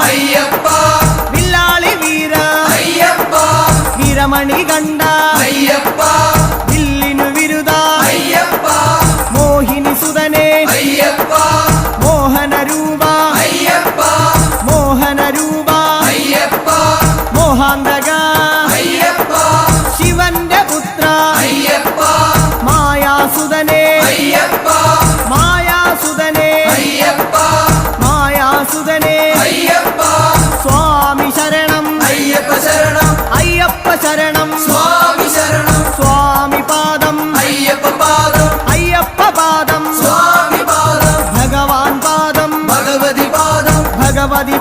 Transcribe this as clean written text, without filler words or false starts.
അയ്യപ്പ വില്ലാളി വീര അയ്യപ്പ വീരമണി കണ്ട അയ്യപ്പ വില്ലിനു വിരുദ അയ്യപ്പ മോഹിനി സുതനെ അയ്യപ്പ മോഹന രൂപ അയ്യപ്പ മോഹന രൂപ അയ്യപ്പ മോഹാന്തക അയ്യപ്പ ശിവന്റെ പുത്ര അയ്യപ്പ മായാസുതനെ അയ്യപ്പ മായാസുതനെ അയ്യപ്പ മായാസുതനെ അയ്യപ്പ സ്വാമി ശരണം അയ്യപ്പ ശരണം അയ്യപ്പ ശരണം സ്വാമി ശരണം സ്വാമി പാദം അയ്യപ്പ പാദം അയ്യപ്പ പാദം സ്വാമി പാദം ഭഗവാൻ പാദം ഭഗവതി പാദം ഭഗവതി